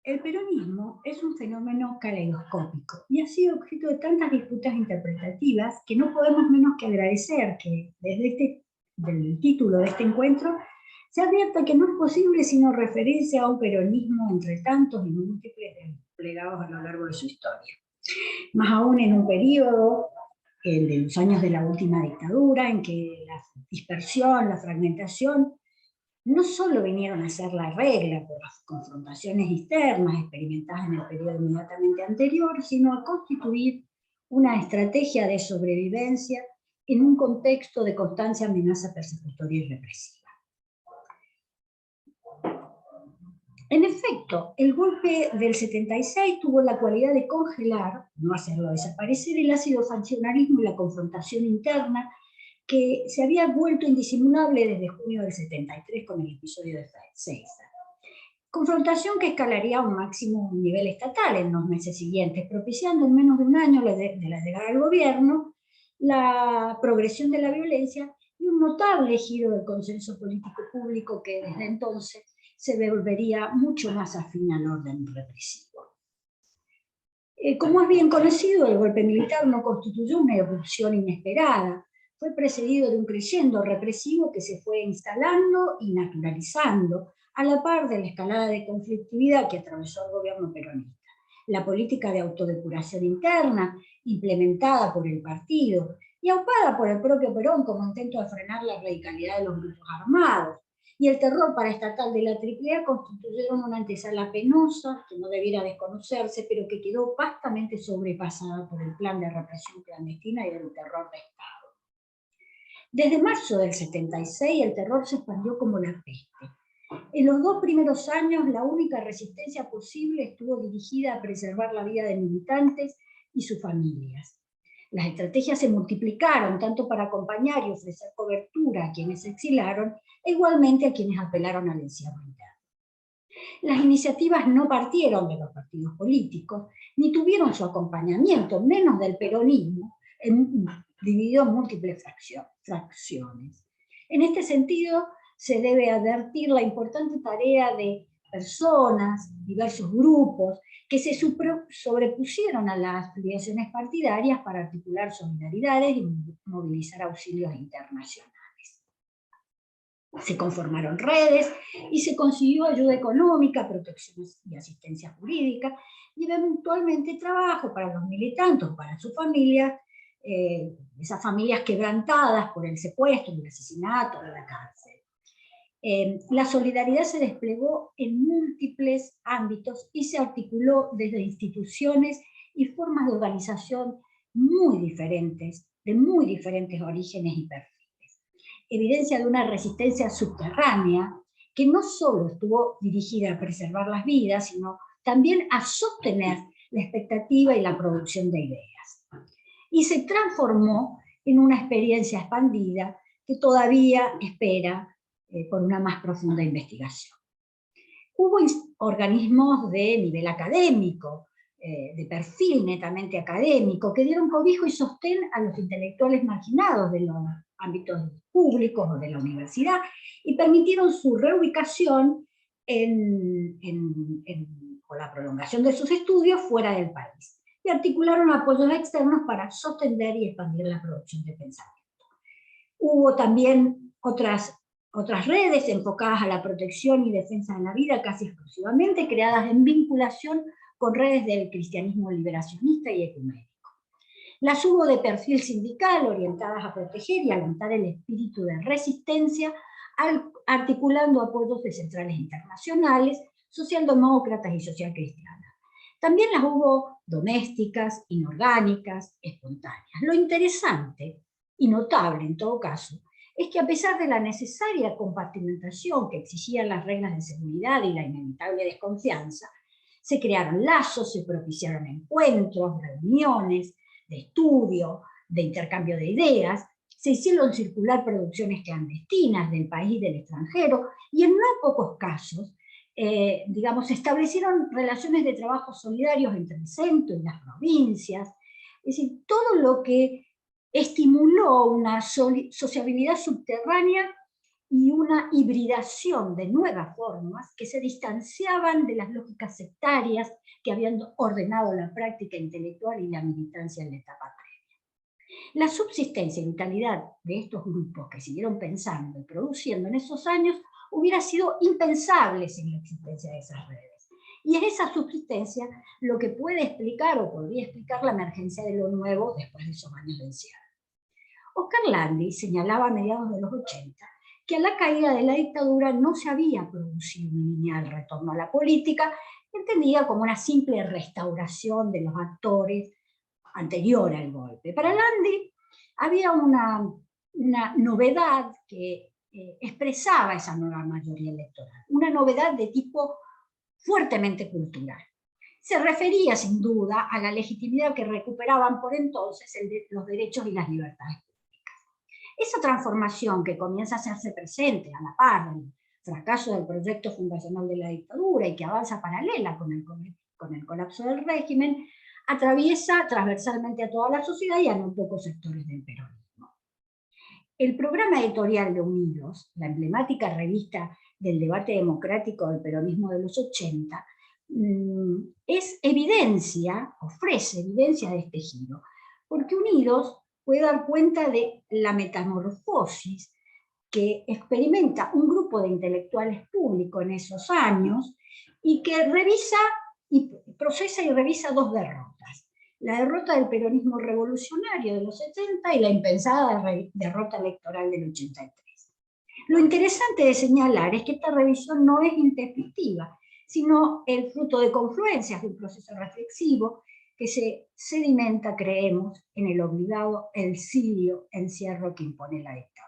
El peronismo es un fenómeno caleidoscópico y ha sido objeto de tantas disputas interpretativas que no podemos menos que agradecer que desde del título de este encuentro se advierta que no es posible sino referirse a un peronismo entre tantos y múltiples desplegados a lo largo de su historia. Más aún en un periodo, el de los años de la última dictadura, en que la dispersión, la fragmentación, no solo vinieron a ser la regla por las confrontaciones externas experimentadas en el periodo inmediatamente anterior, sino a constituir una estrategia de sobrevivencia en un contexto de constante amenaza persecutoria y represiva. En efecto, el golpe del 76 tuvo la cualidad de congelar, no hacerlo desaparecer, el ácido faccionalismo y la confrontación interna que se había vuelto indisimulable desde junio del 73 con el episodio de Seiza. Confrontación que escalaría a un máximo nivel estatal en los meses siguientes, propiciando en menos de un año de la llegada del gobierno, la progresión de la violencia y un notable giro del consenso político público que desde entonces se volvería mucho más afín al orden represivo. Como es bien conocido, el golpe militar no constituyó una erupción inesperada, fue precedido de un crescendo represivo que se fue instalando y naturalizando a la par de la escalada de conflictividad que atravesó el gobierno peronista. La política de autodepuración interna, implementada por el partido y aupada por el propio Perón como intento de frenar la radicalidad de los grupos armados, y el terror paraestatal de la AAA constituyeron una antesala penosa que no debiera desconocerse, pero que quedó vastamente sobrepasada por el plan de represión clandestina y del terror de Estado. Desde marzo del 76 el terror se expandió como la peste. En los 2 primeros años la única resistencia posible estuvo dirigida a preservar la vida de militantes y sus familias. Las estrategias se multiplicaron tanto para acompañar y ofrecer cobertura a quienes se exilaron e igualmente a quienes apelaron al encierro interno. Las iniciativas no partieron de los partidos políticos, ni tuvieron su acompañamiento, menos del peronismo, dividido en múltiples fracciones. En este sentido, se debe advertir la importante tarea de personas, diversos grupos, que se sobrepusieron a las afiliaciones partidarias para articular solidaridades y movilizar auxilios internacionales. Se conformaron redes y se consiguió ayuda económica, protección y asistencia jurídica, y eventualmente trabajo para los militantes, para sus familias, esas familias quebrantadas por el secuestro, el asesinato, la cárcel. La solidaridad se desplegó en múltiples ámbitos y se articuló desde instituciones y formas de organización muy diferentes, de muy diferentes orígenes y perfiles. Evidencia de una resistencia subterránea que no solo estuvo dirigida a preservar las vidas, sino también a sostener la expectativa y la producción de ideas. Y se transformó en una experiencia expandida que todavía espera por una más profunda investigación. Hubo organismos de nivel académico, de perfil netamente académico, que dieron cobijo y sostén a los intelectuales marginados de los ámbitos públicos o de la universidad y permitieron su reubicación o la prolongación de sus estudios fuera del país, y articularon apoyos externos para sostener y expandir la producción de pensamiento. Hubo también otras redes enfocadas a la protección y defensa de la vida, casi exclusivamente creadas en vinculación con redes del cristianismo liberacionista y ecuménico. Las hubo de perfil sindical, orientadas a proteger y alentar el espíritu de resistencia, articulando apoyos de centrales internacionales, socialdemócratas y socialcristianas. También las hubo domésticas, inorgánicas, espontáneas. Lo interesante, y notable en todo caso, es que a pesar de la necesaria compartimentación que exigían las reglas de seguridad y la inevitable desconfianza, se crearon lazos, se propiciaron encuentros, reuniones de estudio, de intercambio de ideas, se hicieron circular producciones clandestinas del país y del extranjero, y en no pocos casos, se establecieron relaciones de trabajo solidarios entre el centro y las provincias, es decir, todo lo que estimuló una sociabilidad subterránea y una hibridación de nuevas formas que se distanciaban de las lógicas sectarias que habían ordenado la práctica intelectual y la militancia en la etapa previa. La subsistencia y vitalidad de estos grupos que siguieron pensando y produciendo en esos años hubiera sido impensable sin la existencia de esas redes. Y es esa subsistencia lo que puede explicar o podría explicar la emergencia de lo nuevo después de esos años de encierro. Oscar Landi señalaba a mediados de los 80 que a la caída de la dictadura no se había producido un lineal retorno a la política, entendida como una simple restauración de los actores anterior al golpe. Para Landi había una novedad que expresaba esa nueva mayoría electoral, una novedad de tipo fuertemente cultural. Se refería sin duda a la legitimidad que recuperaban por entonces los derechos y las libertades públicas. Esa transformación que comienza a hacerse presente a la par del fracaso del proyecto fundacional de la dictadura y que avanza paralela con el colapso del régimen, atraviesa transversalmente a toda la sociedad y a no pocos sectores del peronismo. El programa editorial de Unidos, la emblemática revista del debate democrático del peronismo de los 80, es evidencia, ofrece evidencia de este giro, porque Unidos puede dar cuenta de la metamorfosis que experimenta un grupo de intelectuales públicos en esos años y que procesa y revisa dos derrotas. La derrota del peronismo revolucionario de los 70 y la impensada derrota electoral del 83. Lo interesante de señalar es que esta revisión no es introspectiva, sino el fruto de confluencias de un proceso reflexivo que se sedimenta, creemos, en el obligado encierro que impone la dictadura.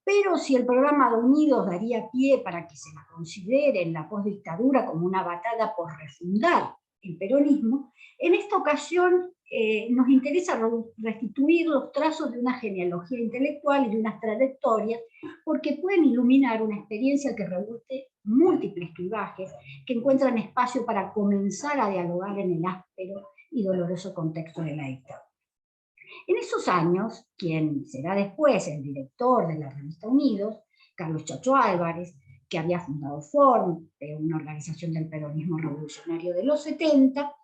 Pero si el programa de Unidos daría pie para que se la considere en la postdictadura como una batalla por refundar el peronismo, en esta ocasión nos interesa restituir los trazos de una genealogía intelectual y de unas trayectorias, porque pueden iluminar una experiencia que reúne múltiples clivajes, que encuentran espacio para comenzar a dialogar en el áspero y doloroso contexto de la dictadura. En esos años, quien será después el director de la revista Unidos, Carlos Chacho Álvarez, que había fundado FORM, una organización del peronismo revolucionario de los 70,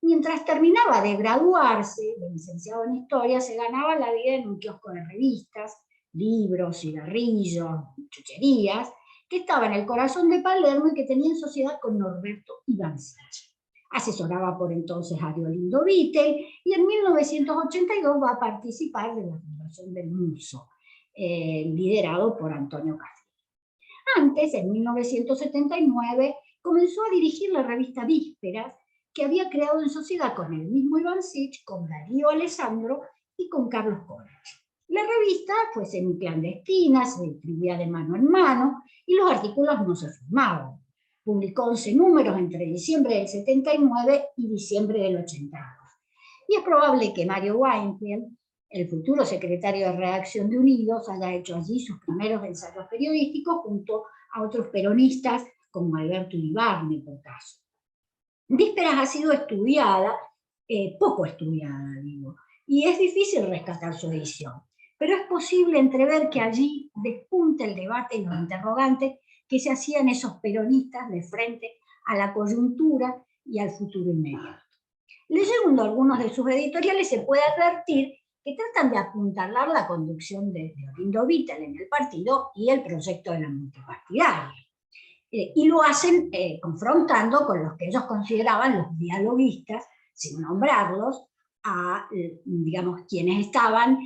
mientras terminaba de graduarse de licenciado en Historia, se ganaba la vida en un kiosco de revistas, libros, cigarrillos, chucherías, que estaba en el corazón de Palermo y que tenía en sociedad con Norberto Ivancic. Asesoraba por entonces a Diolindo Vittel y en 1982 va a participar de la fundación del Muso, liderado por Antonio Cafiero. Antes, en 1979, comenzó a dirigir la revista Vísperas, que había creado en sociedad con el mismo Ivancic, con Darío Alessandro y con Carlos Corach. La revista fue semiclandestina, se distribuía de mano en mano y los artículos no se firmaban. Publicó 11 números entre diciembre del 79 y diciembre del 82. Y es probable que Mario Weinfeld, el futuro secretario de redacción de Unidos, haya hecho allí sus primeros ensayos periodísticos junto a otros peronistas como Alberto Iribarne, por caso. Vísperas ha sido estudiada, poco estudiada, digo, y es difícil rescatar su edición, pero es posible entrever que allí despunta el debate y los interrogantes que se hacían esos peronistas de frente a la coyuntura y al futuro inmediato. Leyendo algunos de sus editoriales se puede advertir que tratan de apuntalar la conducción de Diolindo Vittel en el partido y el proyecto de la multipartidaria. Y lo hacen confrontando con los que ellos consideraban los dialoguistas, sin nombrarlos, a, digamos, quienes estaban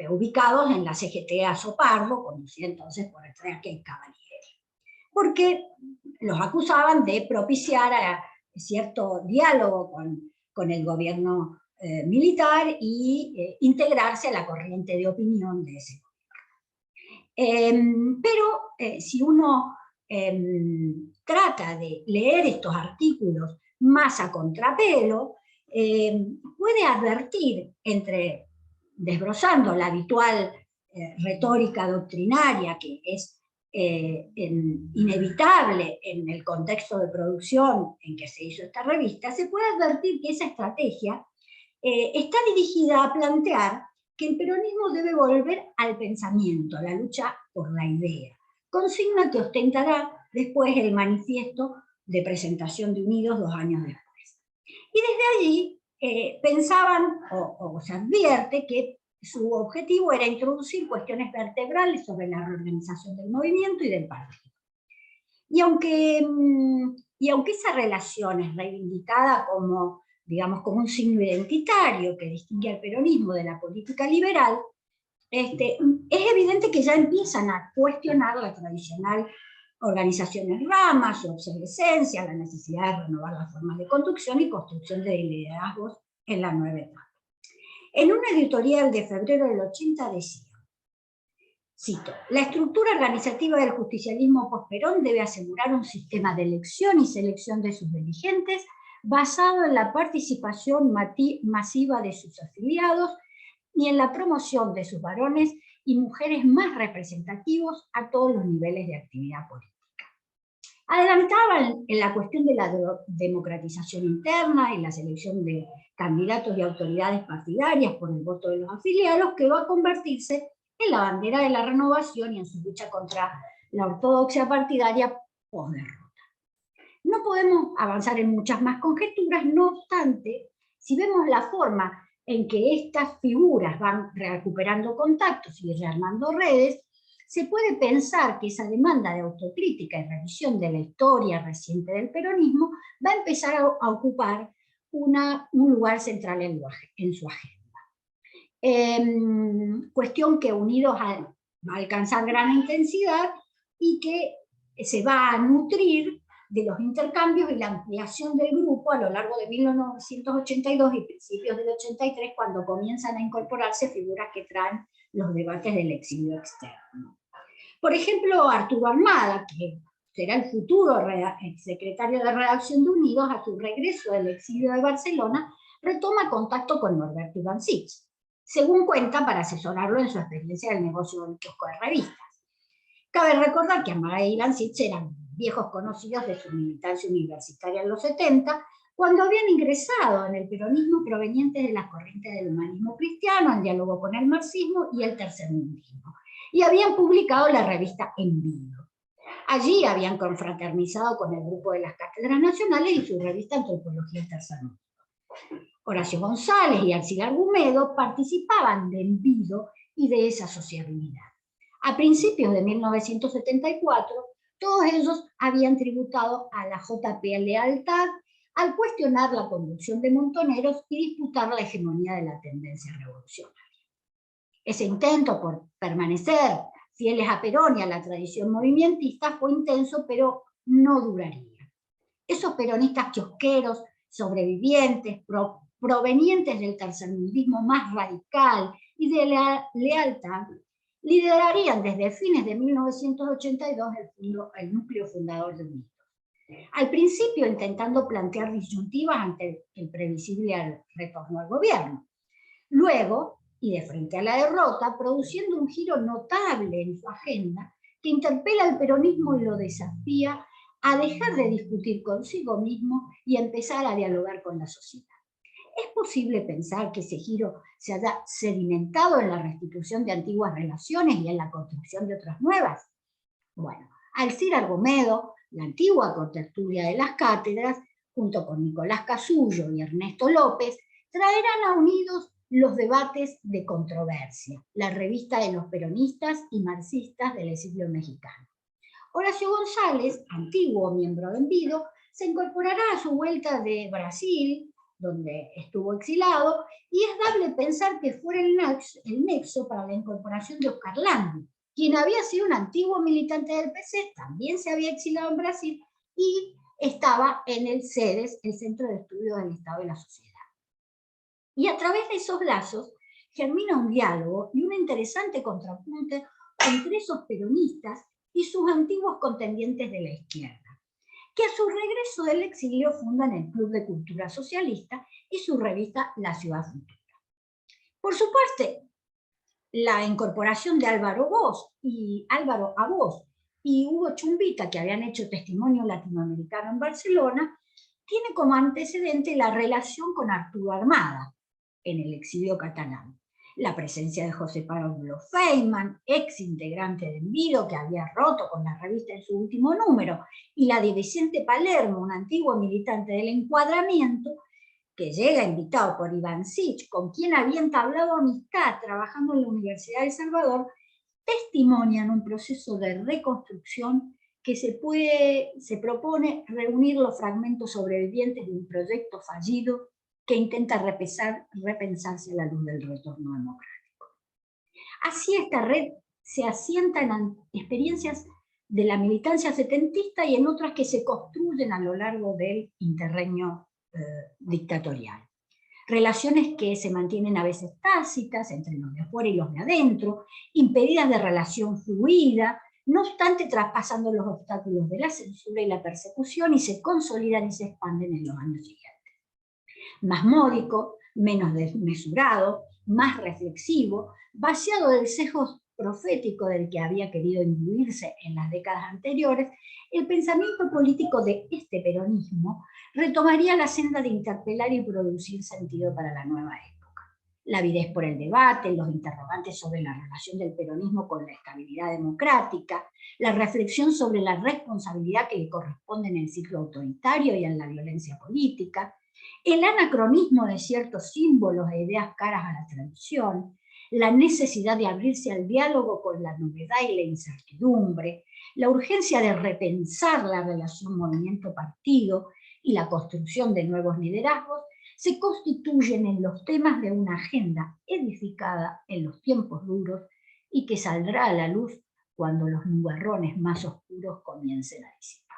ubicados en la CGT Azopardo, conducida entonces por el Traque Cavalieri, porque los acusaban de propiciar cierto diálogo con el gobierno militar y integrarse a la corriente de opinión de ese gobierno. Pero si uno trata de leer estos artículos más a contrapelo, puede advertir desbrozando la habitual retórica doctrinaria que es inevitable en el contexto de producción en que se hizo esta revista, se puede advertir que esa estrategia está dirigida a plantear que el peronismo debe volver al pensamiento, a la lucha por la idea, consigna que ostentará después el manifiesto de presentación de Unidos 2 años después. Y desde allí pensaban, o se advierte, que su objetivo era introducir cuestiones vertebrales sobre la reorganización del movimiento y del partido. Y aunque esa relación es reivindicada como, digamos, como un signo identitario que distingue al peronismo de la política liberal, es evidente que ya empiezan a cuestionar la tradicional organización en ramas, su obsolescencia, la necesidad de renovar las formas de conducción y construcción de liderazgos en la nueva etapa. En una editorial de febrero del 80 decía, cito, la estructura organizativa del justicialismo posperón debe asegurar un sistema de elección y selección de sus dirigentes basado en la participación masiva de sus afiliados y en la promoción de sus varones y mujeres más representativos a todos los niveles de actividad política. Adelantaban en la cuestión de la democratización interna y la selección de candidatos y autoridades partidarias por el voto de los afiliados, que va a convertirse en la bandera de la renovación y en su lucha contra la ortodoxia partidaria posderrota. No podemos avanzar en muchas más conjeturas, no obstante, si vemos la forma en que estas figuras van recuperando contactos y rearmando redes, se puede pensar que esa demanda de autocrítica y revisión de la historia reciente del peronismo va a empezar a ocupar un lugar central en su agenda. Cuestión que Unidos va a alcanzar gran intensidad y que se va a nutrir de los intercambios y la ampliación del grupo a lo largo de 1982 y principios del 83, cuando comienzan a incorporarse figuras que traen los debates del exilio externo. Por ejemplo, Arturo Armada, que será el futuro secretario de redacción de Unidos, a su regreso del exilio de Barcelona, retoma contacto con Norberto Ivanzic, según cuenta, para asesorarlo en su experiencia del negocio del kiosco de revistas. Cabe recordar que Armada y Ivanzic eran viejos conocidos de su militancia universitaria en los 70, cuando habían ingresado en el peronismo provenientes de las corrientes del humanismo cristiano, en diálogo con el marxismo y el tercermundismo, y habían publicado la revista Envido. Allí habían confraternizado con el grupo de las cátedras nacionales y su revista Antropología Tercermundo. Horacio González y Alcide Argumedo participaban de Envido y de esa sociabilidad. A principios de 1974, todos ellos habían tributado a la JP lealtad al cuestionar la conducción de Montoneros y disputar la hegemonía de la tendencia revolucionaria. Ese intento por permanecer fieles a Perón y a la tradición movimentista fue intenso, pero no duraría. Esos peronistas kiosqueros, sobrevivientes, provenientes del tercermundismo más radical y de la lealtad, liderarían desde fines de 1982 el núcleo fundador de Unidos. Al principio intentando plantear disyuntivas ante el previsible retorno al gobierno. Luego, y de frente a la derrota, produciendo un giro notable en su agenda que interpela al peronismo y lo desafía a dejar de discutir consigo mismo y empezar a dialogar con la sociedad. ¿Es posible pensar que ese giro se haya sedimentado en la restitución de antiguas relaciones y en la construcción de otras nuevas? Bueno, Alcide Argumedo, la antigua contertulia de las cátedras, junto con Nicolás Casullo y Ernesto López, traerán a Unidos los debates de controversia, la revista de los peronistas y marxistas del exilio mexicano. Horacio González, antiguo miembro de Envido, se incorporará a su vuelta de Brasil, donde estuvo exilado, y es dable pensar que fuera el nexo para la incorporación de Oscar Landi, quien había sido un antiguo militante del PC, también se había exilado en Brasil y estaba en el CEDES, el Centro de Estudios del Estado y la Sociedad. Y a través de esos lazos germina un diálogo y un interesante contrapunte entre esos peronistas y sus antiguos contendientes de la izquierda, que a su regreso del exilio fundan el Club de Cultura Socialista y su revista La Ciudad Futura. Por su parte, la incorporación de Álvaro Abós y Hugo Chumbita, que habían hecho testimonio latinoamericano en Barcelona, tiene como antecedente la relación con Arturo Armada en el exilio catalán, la presencia de José Pablo Feynman, ex integrante de Envido, que había roto con la revista en su último número, y la de Vicente Palermo, un antiguo militante del Encuadramiento, que llega invitado por Iván Sich, con quien había entablado amistad trabajando en la Universidad de El Salvador, testimonian un proceso de reconstrucción que se propone reunir los fragmentos sobrevivientes de un proyecto fallido que intenta repensarse a la luz del retorno democrático. Así esta red se asienta en experiencias de la militancia setentista y en otras que se construyen a lo largo del interreño dictatorial. Relaciones que se mantienen a veces tácitas entre los de afuera y los de adentro, impedidas de relación fluida, no obstante traspasando los obstáculos de la censura y la persecución y se consolidan y se expanden en los años siguientes. Más módico, menos desmesurado, más reflexivo, vaciado del sesgo profético del que había querido imbuirse en las décadas anteriores, el pensamiento político de este peronismo retomaría la senda de interpelar y producir sentido para la nueva época. La avidez por el debate, los interrogantes sobre la relación del peronismo con la estabilidad democrática, la reflexión sobre la responsabilidad que le corresponde en el ciclo autoritario y en la violencia política, el anacronismo de ciertos símbolos e ideas caras a la tradición, la necesidad de abrirse al diálogo con la novedad y la incertidumbre, la urgencia de repensar la relación movimiento-partido y la construcción de nuevos liderazgos, se constituyen en los temas de una agenda edificada en los tiempos duros y que saldrá a la luz cuando los nubarrones más oscuros comiencen a disipar.